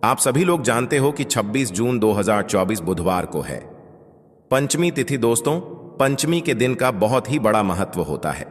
आप सभी लोग जानते हो कि 26 जून 2024 बुधवार को है पंचमी तिथि। पंचमी के दिन का बहुत ही बड़ा महत्व होता है।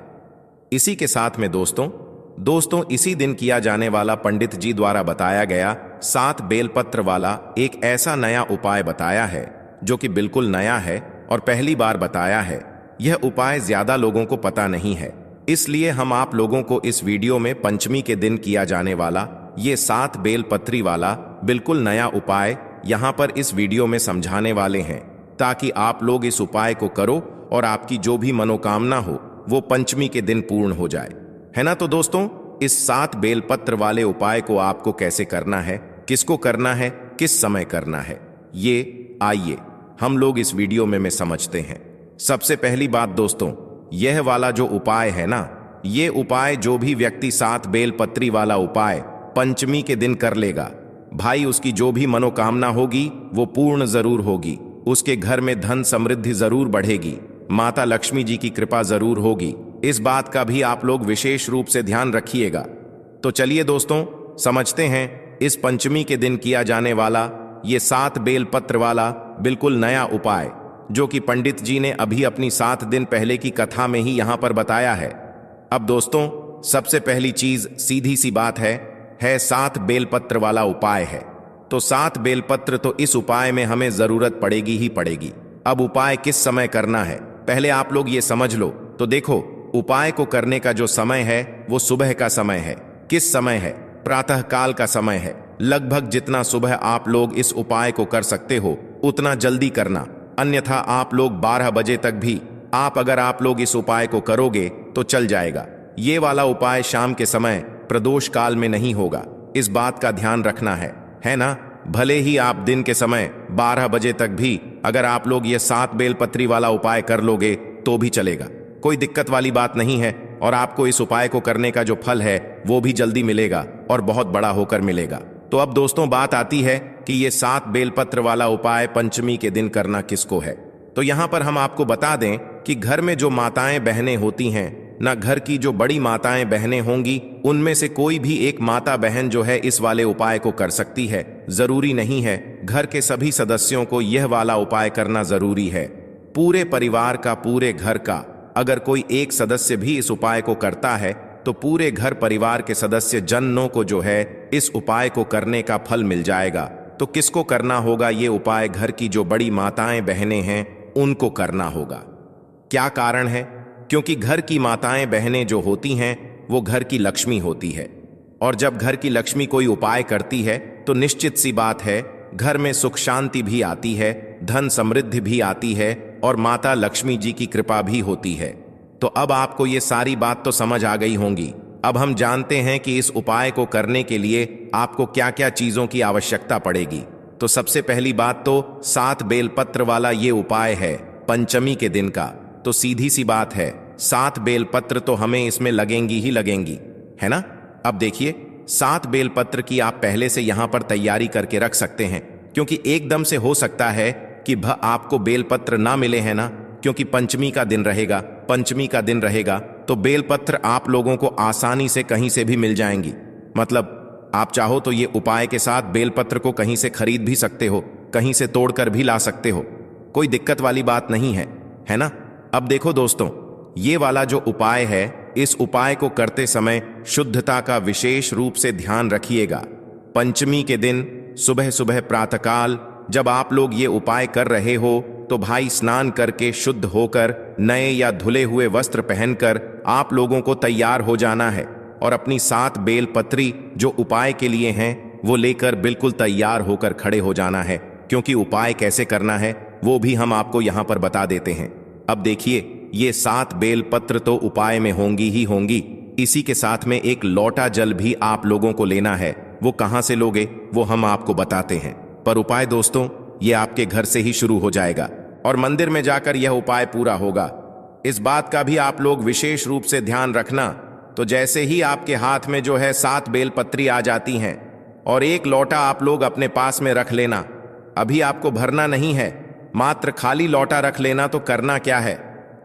इसी के साथ में दोस्तों इसी दिन किया जाने वाला पंडित जी द्वारा बताया गया 7 बेलपत्र वाला एक ऐसा नया उपाय बताया है जो कि बिल्कुल नया है और पहली बार बताया है। यह उपाय ज्यादा लोगों को पता नहीं है, इसलिए हम आप लोगों को इस वीडियो में पंचमी के दिन किया जाने वाला ये 7 बेलपत्री वाला बिल्कुल नया उपाय यहाँ पर इस वीडियो में समझाने वाले हैं, ताकि आप लोग इस उपाय को करो और आपकी जो भी मनोकामना हो वो पंचमी के दिन पूर्ण हो जाए, है ना। तो दोस्तों, इस 7 बेलपत्र वाले उपाय को आपको कैसे करना है, किसको करना है, किस समय करना है, ये आइए हम लोग इस वीडियो में समझते हैं। सबसे पहली बात दोस्तों, यह वाला जो उपाय है ना, ये उपाय जो भी व्यक्ति 7 बेलपत्री वाला उपाय पंचमी के दिन कर लेगा, भाई उसकी जो भी मनोकामना होगी वो पूर्ण जरूर होगी। उसके घर में धन समृद्धि जरूर बढ़ेगी, माता लक्ष्मी जी की कृपा जरूर होगी। इस बात का भी आप लोग विशेष रूप से ध्यान रखिएगा। तो चलिए दोस्तों, समझते हैं इस पंचमी के दिन किया जाने वाला ये 7 बेलपत्र वाला बिल्कुल नया उपाय, जो कि पंडित जी ने अभी अपनी 7 दिन पहले की कथा में ही यहां पर बताया है। अब दोस्तों, सबसे पहली चीज सीधी सी बात है 7 बेलपत्र वाला उपाय है, तो 7 बेलपत्र तो इस उपाय में हमें जरूरत पड़ेगी ही पड़ेगी। अब उपाय किस समय करना है पहले आप लोग ये समझ लो। तो देखो, उपाय को करने का जो समय है वो सुबह का समय है। किस समय है? प्रातः काल का समय है। लगभग जितना सुबह आप लोग इस उपाय को कर सकते हो उतना जल्दी करना, अन्यथा आप लोग 12 बजे तक भी अगर आप लोग इस उपाय को करोगे तो चल जाएगा। ये वाला उपाय शाम के समय प्रदोष काल में नहीं होगा, इस बात का ध्यान रखना है ना। भले ही आप दिन के समय 12 बजे तक भी अगर आप लोग ये 7 बेलपत्री वाला उपाय कर लोगे तो भी चलेगा, कोई दिक्कत वाली बात नहीं है। और आपको इस उपाय को करने का जो फल है वो भी जल्दी मिलेगा और बहुत बड़ा होकर मिलेगा। तो अब दोस्तों, बात आती है कि ये 7 बेलपत्र वाला उपाय पंचमी के दिन करना किसको है। तो यहां पर हम आपको बता दें कि घर में जो माताएं बहनें होती हैं ना, घर की जो बड़ी माताएं बहनें होंगी, उनमें से कोई भी एक माता बहन जो है इस वाले उपाय को कर सकती है। जरूरी नहीं है घर के सभी सदस्यों को यह वाला उपाय करना जरूरी है। पूरे परिवार का, पूरे घर का अगर कोई एक सदस्य भी इस उपाय को करता है तो पूरे घर परिवार के सदस्य जनों को जो है इस उपाय को करने का फल मिल जाएगा। तो किसको करना होगा ये उपाय? घर की जो बड़ी माताएं बहनें हैं उनको करना होगा। क्या कारण है? क्योंकि घर की माताएं बहनें जो होती हैं वो घर की लक्ष्मी होती है, और जब घर की लक्ष्मी कोई उपाय करती है तो निश्चित सी बात है घर में सुख शांति भी आती है, धन समृद्धि भी आती है और माता लक्ष्मी जी की कृपा भी होती है। तो अब आपको ये सारी बात तो समझ आ गई होंगी। अब हम जानते हैं कि इस उपाय को करने के लिए आपको क्या क्या चीजों की आवश्यकता पड़ेगी। तो सबसे पहली बात तो 7 बेलपत्र वाला ये उपाय है पंचमी के दिन का। तो सीधी सी बात है 7 बेलपत्र तो हमें इसमें लगेंगी ही लगेंगी, है ना। अब देखिए, 7 बेलपत्र की आप पहले से यहां पर तैयारी करके रख सकते हैं, क्योंकि एकदम से हो सकता है कि आपको बेलपत्र ना मिले, है ना, क्योंकि पंचमी का दिन रहेगा तो बेलपत्र आप लोगों को आसानी से कहीं से भी मिल जाएंगी। मतलब आप चाहो तो ये उपाय के साथ बेलपत्र को कहीं से खरीद भी सकते हो, कहीं से तोड़कर भी ला सकते हो, कोई दिक्कत वाली बात नहीं है ना। अब देखो दोस्तों, ये वाला जो उपाय है, इस उपाय को करते समय शुद्धता का विशेष रूप से ध्यान रखिएगा। पंचमी के दिन सुबह सुबह प्रातःकाल जब आप लोग ये उपाय कर रहे हो तो भाई स्नान करके शुद्ध होकर नए या धुले हुए वस्त्र पहनकर आप लोगों को तैयार हो जाना है, और अपनी 7 बेलपत्री जो उपाय के लिए हैं वो लेकर बिल्कुल तैयार होकर खड़े हो जाना है। क्योंकि उपाय कैसे करना है वो भी हम आपको यहाँ पर बता देते हैं। अब देखिए, ये 7 बेलपत्र तो उपाय में होंगी ही होंगी, इसी के साथ में एक लोटा जल भी आप लोगों को लेना है। वो कहां से लोगे वो हम आपको बताते हैं, पर उपाय दोस्तों ये आपके घर से ही शुरू हो जाएगा और मंदिर में जाकर यह उपाय पूरा होगा। इस बात का भी आप लोग विशेष रूप से ध्यान रखना। तो जैसे ही आपके हाथ में जो है 7 बेलपत्री आ जाती हैं और एक लोटा आप लोग अपने पास में रख लेना। अभी आपको भरना नहीं है, मात्र खाली लोटा रख लेना। तो करना क्या है,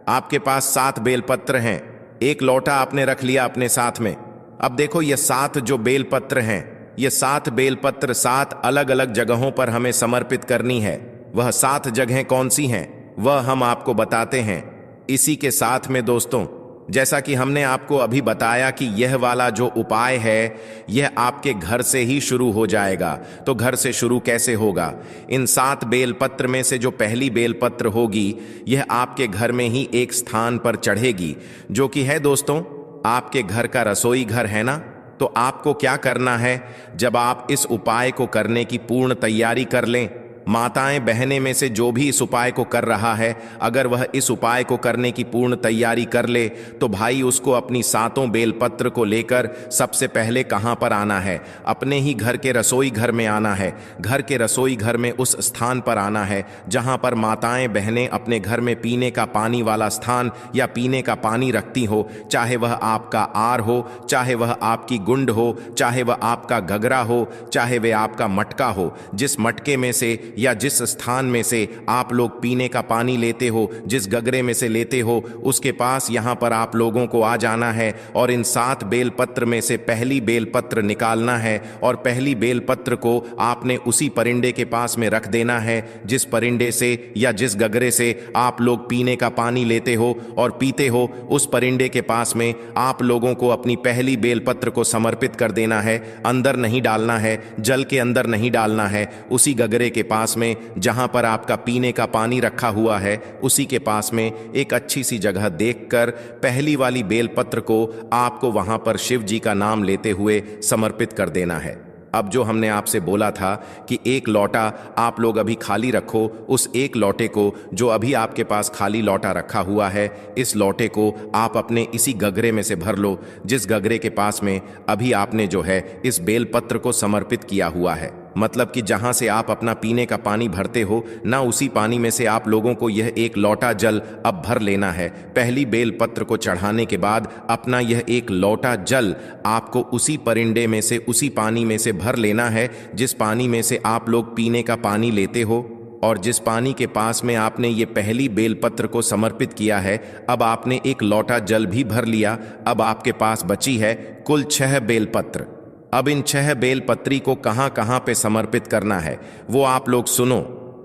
आपके पास 7 बेलपत्र हैं, एक लोटा आपने रख लिया अपने साथ में। अब देखो, ये 7 जो बेलपत्र हैं ये 7 बेलपत्र 7 अलग अलग जगहों पर हमें समर्पित करनी है। वह 7 जगहें कौन सी हैं वह हम आपको बताते हैं। इसी के साथ में दोस्तों, जैसा कि हमने आपको अभी बताया कि यह वाला जो उपाय है यह आपके घर से ही शुरू हो जाएगा। तो घर से शुरू कैसे होगा? इन 7 बेलपत्र में से जो पहली बेलपत्र होगी यह आपके घर में ही एक स्थान पर चढ़ेगी, जो कि है दोस्तों आपके घर का रसोई घर, है ना। तो आपको क्या करना है, जब आप इस उपाय को करने की पूर्ण तैयारी कर लें, माताएं बहनें में से जो भी इस उपाय को कर रहा है, अगर वह इस उपाय को करने की पूर्ण तैयारी कर ले तो भाई उसको अपनी 7 बेलपत्र को लेकर सबसे पहले कहां पर आना है? अपने ही घर के रसोई घर में आना है। घर के रसोई घर में उस स्थान पर आना है जहां पर माताएं बहनें अपने घर में पीने का पानी वाला स्थान या पीने का पानी रखती हो, चाहे वह आपका आर हो, चाहे वह आपकी गुंड हो, चाहे वह आपका घगरा हो, चाहे वह आपका मटका हो। जिस मटके में से या जिस स्थान में से आप लोग पीने का पानी लेते हो, जिस गगरे में से लेते हो, उसके पास यहां पर आप लोगों को आ जाना है और इन 7 बेलपत्र में से पहली बेलपत्र निकालना है और पहली बेलपत्र को आपने उसी परिंडे के पास में रख देना है जिस परिंडे से या जिस गगरे से आप लोग पीने का पानी लेते हो और पीते हो। उस परिंडे के पास में आप लोगों को अपनी पहली बेलपत्र को समर्पित कर देना है। अंदर नहीं डालना है, जल के अंदर नहीं डालना है। उसी गगरे के पास में जहां पर आपका पीने का पानी रखा हुआ है, उसी के पास में एक अच्छी सी जगह देखकर पहली वाली बेलपत्र को आपको वहां पर शिव जी का नाम लेते हुए समर्पित कर देना है। अब जो हमने आपसे बोला था कि एक लोटा आप लोग अभी खाली रखो, उस एक लोटे को जो अभी आपके पास खाली लोटा रखा हुआ है, इस लोटे को आप अपने इसी गगरे में से भर लो जिस गगरे के पास में अभी आपने जो है इस बेलपत्र को समर्पित किया हुआ है। मतलब कि जहां से आप अपना पीने का पानी भरते हो ना, उसी पानी में से आप लोगों को यह एक लोटा जल अब भर लेना है। पहली बेलपत्र को चढ़ाने के बाद अपना यह एक लोटा जल आपको उसी परिंडे में से, उसी पानी में से भर लेना है जिस पानी में से आप लोग पीने का पानी लेते हो और जिस पानी के पास में आपने ये पहली बेलपत्र को समर्पित किया है। अब आपने एक लोटा जल भी भर लिया। अब आपके पास बची है कुल 6 बेलपत्र। अब इन 6 बेलपत्री को कहां कहां पे समर्पित करना है वो आप लोग सुनो।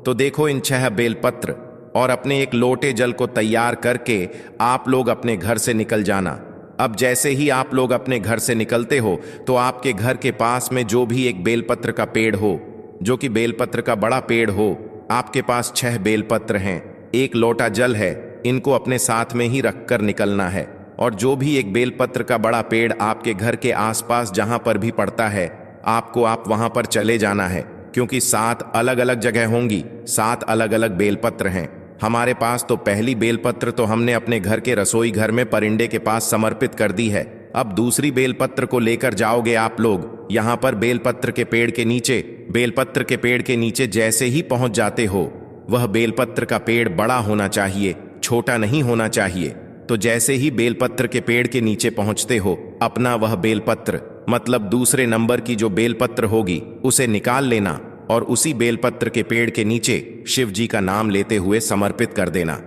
तो देखो, इन 6 बेलपत्र और अपने एक लोटे जल को तैयार करके आप लोग अपने घर से निकल जाना। अब जैसे ही आप लोग अपने घर से निकलते हो तो आपके घर के पास में जो भी एक बेलपत्र का पेड़ हो, जो कि बेलपत्र का बड़ा पेड़ हो, आपके पास 6 बेलपत्र हैं, एक लोटा जल है, इनको अपने साथ में ही रखकर निकलना है। और जो भी एक बेलपत्र का बड़ा पेड़ आपके घर के आसपास जहां पर भी पड़ता है, आप वहां पर चले जाना है, क्योंकि 7 अलग अलग जगह होंगी, 7 अलग अलग बेलपत्र हैं। हमारे पास तो पहली बेलपत्र तो हमने अपने घर के रसोई घर में परिंडे के पास समर्पित कर दी है। अब दूसरी बेलपत्र को लेकर जाओगे आप लोग यहां पर बेलपत्र के पेड़ के नीचे। बेलपत्र के पेड़ के नीचे जैसे ही पहुंच जाते हो, वह बेलपत्र का पेड़ बड़ा होना चाहिए, छोटा नहीं होना चाहिए। तो जैसे ही बेलपत्र के पेड़ के नीचे पहुंचते हो, अपना वह बेलपत्र मतलब दूसरे नंबर की जो बेलपत्र होगी उसे निकाल लेना और उसी बेलपत्र के पेड़ के नीचे शिव जी का नाम लेते हुए समर्पित कर देना।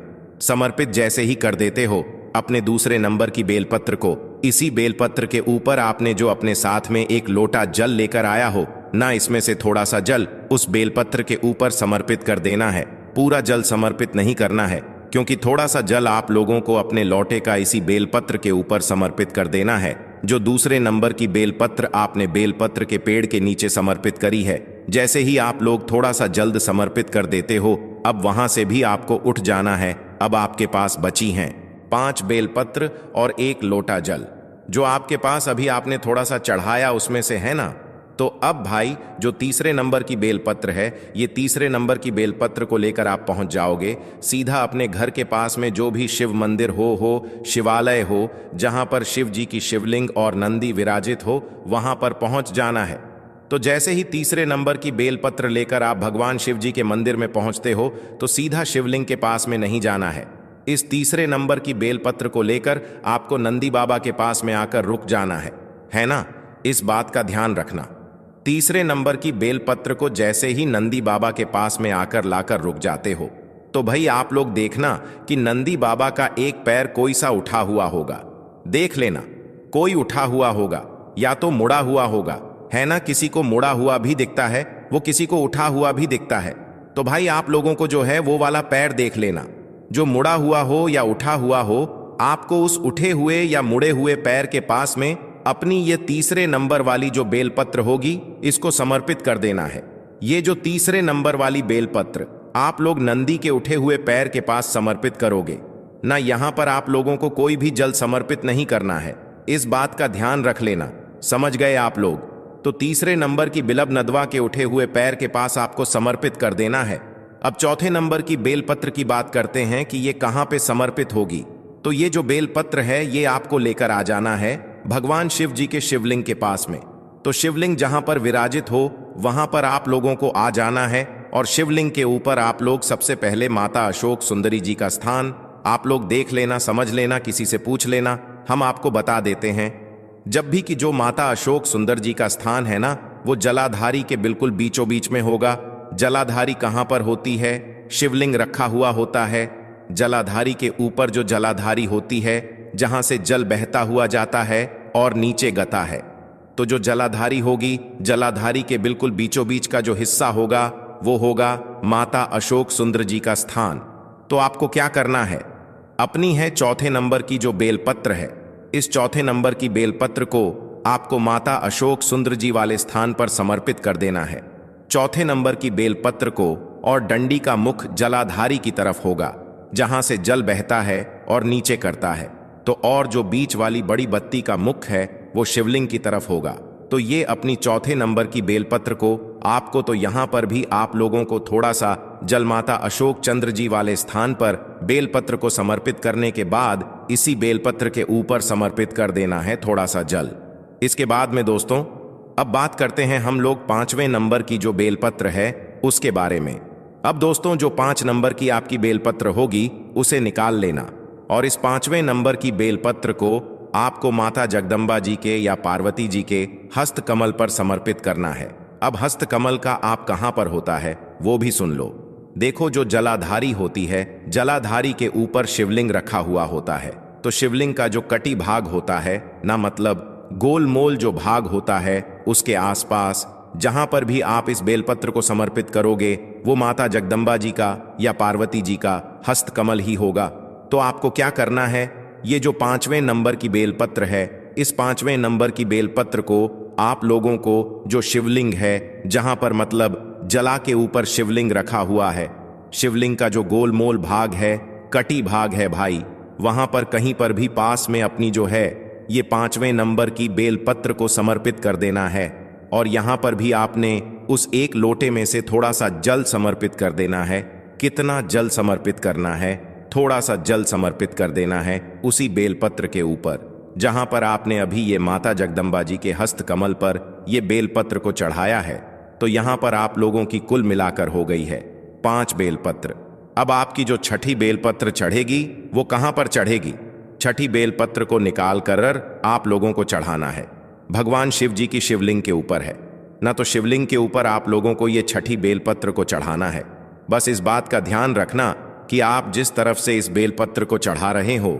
समर्पित जैसे ही कर देते हो, अपने दूसरे नंबर की बेलपत्र को इसी बेलपत्र के ऊपर आपने जो अपने साथ में एक लोटा जल लेकर आया हो ना, इसमें से थोड़ा सा जल उस बेलपत्र के ऊपर समर्पित कर देना है। पूरा जल समर्पित नहीं करना है, क्योंकि थोड़ा सा जल आप लोगों को अपने लोटे का इसी बेलपत्र के ऊपर समर्पित कर देना है जो दूसरे नंबर की बेलपत्र आपने बेलपत्र के पेड़ के नीचे समर्पित करी है। जैसे ही आप लोग थोड़ा सा जल्द समर्पित कर देते हो, अब वहां से भी आपको उठ जाना है। अब आपके पास बची हैं 5 बेलपत्र और 1 लोटा जल, जो आपके पास अभी आपने थोड़ा सा चढ़ाया उसमें से, है ना। तो अब भाई जो तीसरे नंबर की बेलपत्र है, ये तीसरे नंबर की बेलपत्र को लेकर आप पहुंच जाओगे सीधा अपने घर के पास में जो भी शिव मंदिर हो शिवालय हो, जहां पर शिव जी की शिवलिंग और नंदी विराजित हो, वहां पर पहुंच जाना है। तो जैसे ही तीसरे नंबर की बेलपत्र लेकर आप भगवान शिव जी के मंदिर में पहुंचते हो तो सीधा शिवलिंग के पास में नहीं जाना है। इस तीसरे नंबर की बेलपत्र को लेकर आपको नंदी बाबा के पास में आकर रुक जाना है ना। इस बात का ध्यान रखना। तीसरे नंबर की बेलपत्र को जैसे ही नंदी बाबा के पास में आकर लाकर रुक जाते हो, तो भाई आप लोग देखना कि नंदी बाबा का एक पैर कोई सा उठा हुआ होगा। देख लेना, कोई उठा हुआ होगा या तो मुड़ा हुआ होगा, है ना, किसी को मुड़ा हुआ भी दिखता है, वो किसी को उठा हुआ भी दिखता है। तो भाई आप लोगों को जो है वो वाला पैर देख लेना, जो मुड़ा हुआ हो या उठा हुआ हो। आपको उस उठे हुए या मुड़े हुए पैर के पास में अपनी ये तीसरे नंबर वाली जो बेलपत्र होगी इसको समर्पित कर देना है। ये जो तीसरे नंबर वाली बेलपत्र आप लोग नंदी के उठे हुए पैर के पास समर्पित करोगे ना। यहां पर आप लोगों को कोई भी जल समर्पित नहीं करना है, इस बात का ध्यान रख लेना। समझ गए आप लोग? तो तीसरे नंबर की बिलब नदवा के उठे हुए पैर के पास आपको समर्पित कर देना है। अब चौथे नंबर की बेलपत्र की बात करते हैं कि ये कहां पे समर्पित होगी। तो ये जो बेलपत्र है ये आपको लेकर आ जाना है भगवान शिव जी के शिवलिंग के पास में। तो शिवलिंग जहां पर विराजित हो वहां पर आप लोगों को आ जाना है और शिवलिंग के ऊपर आप लोग सबसे पहले माता अशोक सुंदरी जी का स्थान आप लोग देख लेना, समझ लेना, किसी से पूछ लेना, हम आपको बता देते हैं। जब भी कि जो माता अशोक सुंदर जी का स्थान है ना वो जलाधारी के बिल्कुल बीचों बीच में होगा। जलाधारी कहां पर होती है? शिवलिंग रखा हुआ होता है, जलाधारी के ऊपर जो जलाधारी होती है जहां से जल बहता हुआ जाता है और नीचे गता है। तो जो जलाधारी होगी, जलाधारी के बिल्कुल बीचों बीच का जो हिस्सा होगा वो होगा माता अशोक सुंदर जी का स्थान। तो आपको क्या करना है, अपनी है चौथे नंबर की जो बेलपत्र है, इस चौथे नंबर की बेलपत्र को आपको माता अशोक सुंदर जी वाले स्थान पर समर्पित कर देना है। चौथे नंबर की बेलपत्र को और डंडी का मुख जलाधारी की तरफ होगा जहां से जल बहता है और नीचे करता है। तो और जो बीच वाली बड़ी बत्ती का मुख है वो शिवलिंग की तरफ होगा। तो ये अपनी चौथे नंबर की बेलपत्र को आपको तो यहां पर भी आप लोगों को थोड़ा सा जलमाता अशोक चंद्र जी वाले स्थान पर बेलपत्र को समर्पित करने के बाद इसी बेलपत्र के ऊपर समर्पित कर देना है थोड़ा सा जल। इसके बाद में दोस्तों अब बात करते हैं हम लोग पांचवें नंबर की जो बेलपत्र है उसके बारे में। अब दोस्तों जो 5 नंबर की आपकी बेलपत्र होगी उसे निकाल लेना और इस 5वें नंबर की बेलपत्र को आपको माता जगदम्बा जी के या पार्वती जी के हस्त कमल पर समर्पित करना है। अब हस्त कमल का आप कहां पर होता है वो भी सुन लो। देखो जो जलाधारी होती है, जलाधारी के ऊपर शिवलिंग रखा हुआ होता है। तो शिवलिंग का जो कटी भाग होता है ना, मतलब गोल मोल जो भाग होता है, उसके आसपास जहां पर भी आप इस बेलपत्र को समर्पित करोगे वो माता जगदम्बा जी का या पार्वती जी का हस्त कमल ही होगा। तो आपको क्या करना है, ये जो 5वें नंबर की बेलपत्र है, इस 5वें नंबर की बेलपत्र को आप लोगों को जो शिवलिंग है जहां पर मतलब जला के ऊपर शिवलिंग रखा हुआ है, शिवलिंग का जो गोल मोल भाग है, कटी भाग है भाई, वहां पर कहीं पर भी पास में अपनी जो है ये 5वें नंबर की बेलपत्र को समर्पित कर देना है। और यहां पर भी आपने उस एक लोटे में से थोड़ा सा जल समर्पित कर देना है। कितना जल समर्पित करना है? थोड़ा सा जल समर्पित कर देना है उसी बेलपत्र के ऊपर जहां पर आपने अभी ये माता जगदम्बा जी के हस्त कमल पर ये बेलपत्र को चढ़ाया है। तो यहां पर आप लोगों की कुल मिलाकर हो गई है 5 बेलपत्र। अब आपकी जो छठी बेलपत्र चढ़ेगी वो कहां पर चढ़ेगी? छठी बेलपत्र को निकाल कर आप लोगों को चढ़ाना है भगवान शिव जी की शिवलिंग के ऊपर है ना। तो शिवलिंग के ऊपर आप लोगों को ये छठी बेलपत्र को चढ़ाना है। बस इस बात का ध्यान रखना कि आप जिस तरफ से इस बेलपत्र को चढ़ा रहे हो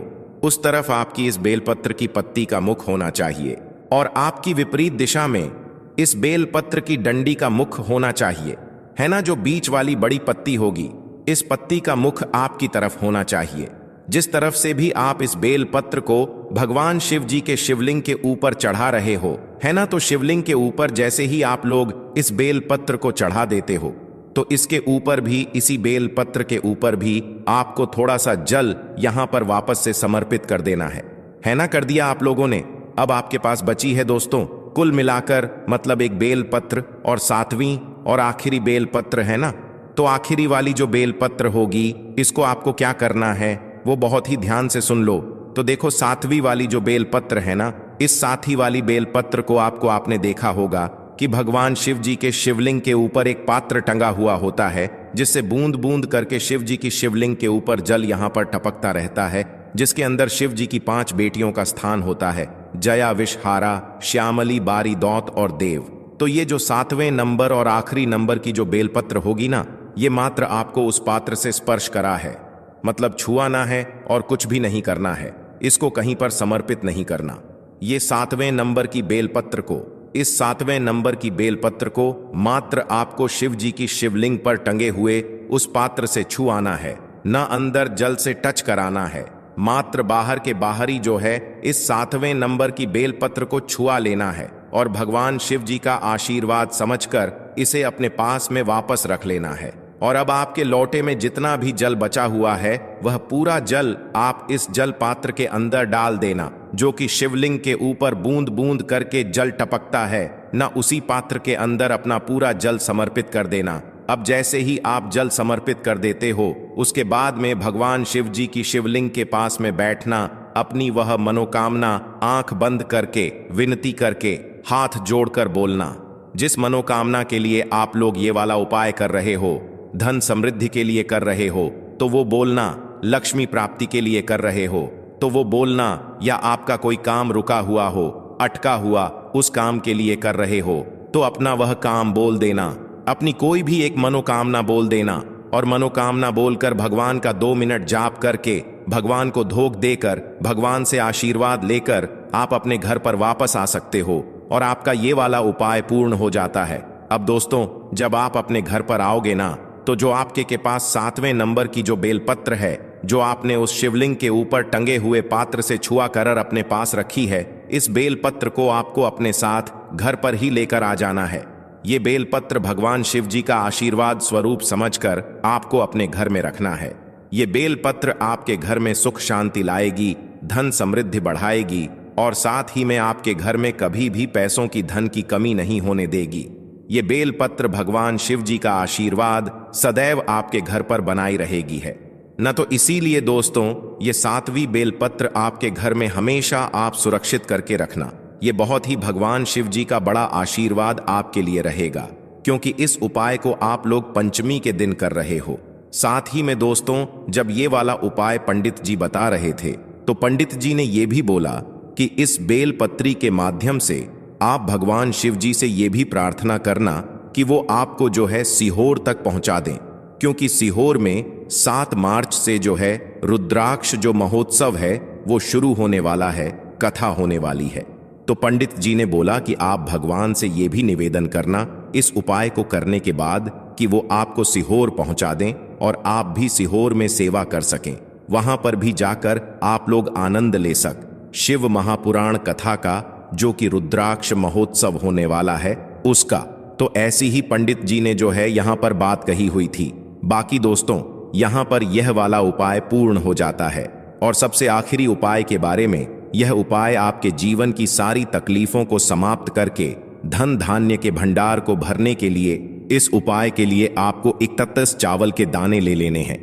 उस तरफ आपकी इस बेलपत्र की पत्ती का मुख होना चाहिए और आपकी विपरीत दिशा में इस बेलपत्र की डंडी का मुख होना चाहिए, है ना। जो बीच वाली बड़ी पत्ती होगी इस पत्ती का मुख आपकी तरफ होना चाहिए। जिस तरफ से भी आप इस बेलपत्र को भगवान शिव जी के शिवलिंग के ऊपर चढ़ा रहे हो, है ना, तो शिवलिंग के ऊपर जैसे ही आप लोग इस बेलपत्र को चढ़ा देते हो तो इसके ऊपर भी, इसी बेलपत्र के ऊपर भी आपको थोड़ा सा जल यहां पर वापस से समर्पित कर देना है ना। कर दिया आप लोगों ने? अब आपके पास बची है दोस्तों कुल मिलाकर मतलब एक बेलपत्र और 7वीं और आखिरी बेलपत्र, है ना। तो आखिरी वाली जो बेलपत्र होगी इसको आपको क्या करना है वो बहुत ही ध्यान से सुन लो। तो देखो 7वीं वाली जो बेलपत्र है ना, इस 7वीं वाली बेलपत्र को आपने देखा होगा कि भगवान शिव जी के शिवलिंग के ऊपर एक पात्र टंगा हुआ होता है जिससे बूंद बूंद करके शिव जी की शिवलिंग के ऊपर जल यहां पर टपकता रहता है, जिसके अंदर शिव जी की 5 बेटियों का स्थान होता है, जया, विषहारा, श्यामली, बारी, दौत और देव। तो ये जो 7वें नंबर और आखिरी नंबर की जो बेलपत्र होगी ना, ये मात्र आपको उस पात्र से स्पर्श करा है, मतलब छुआ ना है और कुछ भी नहीं करना है, इसको कहीं पर समर्पित नहीं करना। ये 7वें नंबर की बेलपत्र को इस 7वें नंबर की बेलपत्र को मात्र आपको शिव जी की शिवलिंग पर टंगे हुए उस पात्र से छुआना है, न अंदर जल से टच कराना है। मात्र बाहर के बाहरी जो है इस 7वें नंबर की बेलपत्र को छुआ लेना है और भगवान शिव जी का आशीर्वाद समझकर इसे अपने पास में वापस रख लेना है। और अब आपके लोटे में जितना भी जल बचा हुआ है वह पूरा जल आप इस जल पात्र के अंदर डाल देना, जो कि शिवलिंग के ऊपर बूंद बूंद करके जल टपकता है, न उसी पात्र के अंदर अपना पूरा जल समर्पित कर देना। अब जैसे ही आप जल समर्पित कर देते हो उसके बाद में भगवान शिव जी की शिवलिंग के पास में बैठना, अपनी वह मनोकामना आंख बंद करके विनती करके हाथ जोड़कर बोलना। जिस मनोकामना के लिए आप लोग ये वाला उपाय कर रहे हो, धन समृद्धि के लिए कर रहे हो तो वो बोलना, लक्ष्मी प्राप्ति के लिए कर रहे हो तो वो बोलना, या आपका कोई काम रुका हुआ हो, अटका हुआ उस काम के लिए कर रहे हो तो अपना वह काम बोल देना, अपनी कोई भी एक मनोकामना बोल देना। और मनोकामना बोलकर भगवान का 2 मिनट जाप करके भगवान को धोख देकर भगवान से आशीर्वाद लेकर आप अपने घर पर वापस आ सकते हो और आपका ये वाला उपाय पूर्ण हो जाता है। अब दोस्तों, जब आप अपने घर पर आओगे ना, तो जो आपके के पास 7वें नंबर की जो बेलपत्र है जो आपने उस शिवलिंग के ऊपर टंगे हुए पात्र से छुआ कर अपने पास रखी है, इस बेलपत्र को आपको अपने साथ घर पर ही लेकर आ जाना है। ये बेलपत्र भगवान शिव जी का आशीर्वाद स्वरूप समझकर आपको अपने घर में रखना है। ये बेलपत्र आपके घर में सुख शांति लाएगी, धन समृद्धि बढ़ाएगी और साथ ही में आपके घर में कभी भी पैसों की धन की कमी नहीं होने देगी। ये बेलपत्र भगवान शिव जी का आशीर्वाद सदैव आपके घर पर बनाई रहेगी है न। तो इसीलिए दोस्तों, ये 7वीं बेलपत्र आपके घर में हमेशा आप सुरक्षित करके रखना। ये बहुत ही भगवान शिव जी का बड़ा आशीर्वाद आपके लिए रहेगा, क्योंकि इस उपाय को आप लोग पंचमी के दिन कर रहे हो। साथ ही में दोस्तों, जब ये वाला उपाय पंडित जी बता रहे थे तो पंडित जी ने ये भी बोला कि इस बेलपत्री के माध्यम से आप भगवान शिव जी से ये भी प्रार्थना करना कि वो आपको जो है सीहोर तक पहुंचा दें, क्योंकि सीहोर में 7 मार्च से जो है रुद्राक्ष जो महोत्सव है वो शुरू होने वाला है, कथा होने वाली है। तो पंडित जी ने बोला कि आप भगवान से ये भी निवेदन करना इस उपाय को करने के बाद कि वो आपको सीहोर पहुंचा दें और आप भी सीहोर में सेवा कर सकें, वहां पर भी जाकर आप लोग आनंद ले सक शिव महापुराण कथा का, जो कि रुद्राक्ष महोत्सव होने वाला है उसका। तो ऐसी ही पंडित जी ने जो है यहां पर बात कही हुई थी। बाकी दोस्तों, यहां पर यह वाला उपाय पूर्ण हो जाता है। और सबसे आखिरी उपाय के बारे में, यह उपाय आपके जीवन की सारी तकलीफों को समाप्त करके धन धान्य के भंडार को भरने के लिए, इस उपाय के लिए आपको 31 चावल के दाने ले लेने हैं।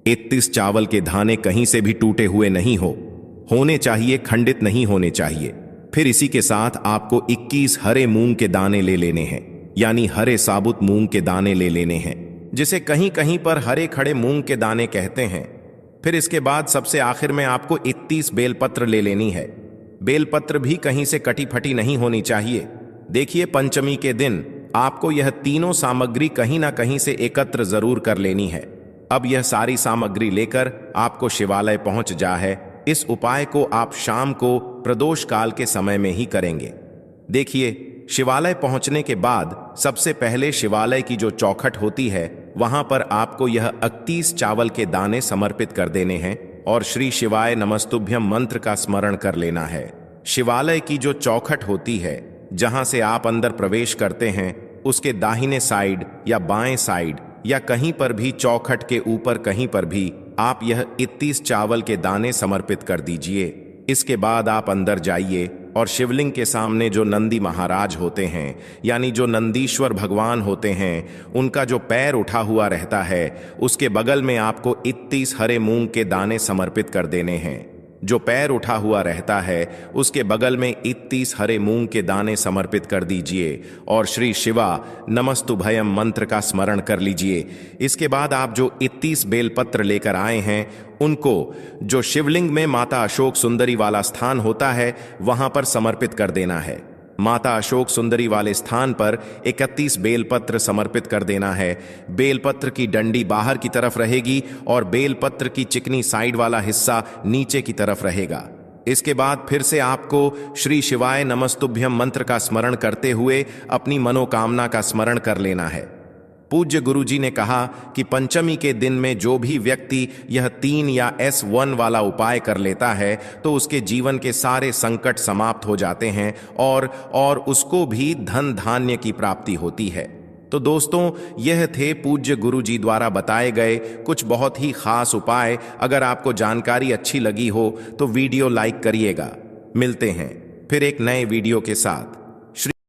31 चावल के दाने कहीं से भी टूटे हुए नहीं होने चाहिए, खंडित नहीं होने चाहिए। फिर इसी के साथ आपको 21 हरे मूंग के दाने ले लेने हैं, यानी हरे साबुत मूंग के दाने ले लेने हैं, जिसे कहीं कहीं पर हरे खड़े मूंग के दाने कहते हैं। फिर इसके बाद सबसे आखिर में आपको 31 बेलपत्र ले लेनी है। बेलपत्र भी कहीं से कटी फटी नहीं होनी चाहिए। देखिए, पंचमी के दिन आपको यह तीनों सामग्री कहीं ना कहीं से एकत्र जरूर कर लेनी है। अब यह सारी सामग्री लेकर आपको शिवालय पहुंच जा है। इस उपाय को आप शाम को प्रदोष काल के समय में ही करेंगे। देखिए, शिवालय पहुंचने के बाद सबसे पहले शिवालय की जो चौखट होती है वहां पर आपको यह 31 चावल के दाने समर्पित कर देने हैं और श्री शिवाय नमस्तुभ्यम मंत्र का स्मरण कर लेना है। शिवालय की जो चौखट होती है, जहां से आप अंदर प्रवेश करते हैं, उसके दाहिने साइड या बाएं साइड या कहीं पर भी चौखट के ऊपर कहीं पर भी आप यह 31 चावल के दाने समर्पित कर दीजिए। इसके बाद आप अंदर जाइए और शिवलिंग के सामने जो नंदी महाराज होते हैं, यानी जो नंदीश्वर भगवान होते हैं, उनका जो पैर उठा हुआ रहता है, उसके बगल में आपको 31 हरे मूंग के दाने समर्पित कर देने हैं। जो पैर उठा हुआ रहता है उसके बगल में 31 हरे मूंग के दाने समर्पित कर दीजिए और श्री शिवा नमस्तुभयम मंत्र का स्मरण कर लीजिए। इसके बाद आप जो 31 बेलपत्र लेकर आए हैं उनको जो शिवलिंग में माता अशोक सुंदरी वाला स्थान होता है वहां पर समर्पित कर देना है। माता अशोक सुंदरी वाले स्थान पर 31 बेलपत्र समर्पित कर देना है। बेलपत्र की डंडी बाहर की तरफ रहेगी और बेलपत्र की चिकनी साइड वाला हिस्सा नीचे की तरफ रहेगा। इसके बाद फिर से आपको श्री शिवाय नमस्तुभ्यम मंत्र का स्मरण करते हुए अपनी मनोकामना का स्मरण कर लेना है। पूज्य गुरुजी ने कहा कि पंचमी के दिन में जो भी व्यक्ति यह 3 या S1 वाला उपाय कर लेता है तो उसके जीवन के सारे संकट समाप्त हो जाते हैं और उसको भी धन धान्य की प्राप्ति होती है। तो दोस्तों, यह थे पूज्य गुरुजी द्वारा बताए गए कुछ बहुत ही खास उपाय। अगर आपको जानकारी अच्छी लगी हो तो वीडियो लाइक करिएगा। मिलते हैं फिर एक नए वीडियो के साथ।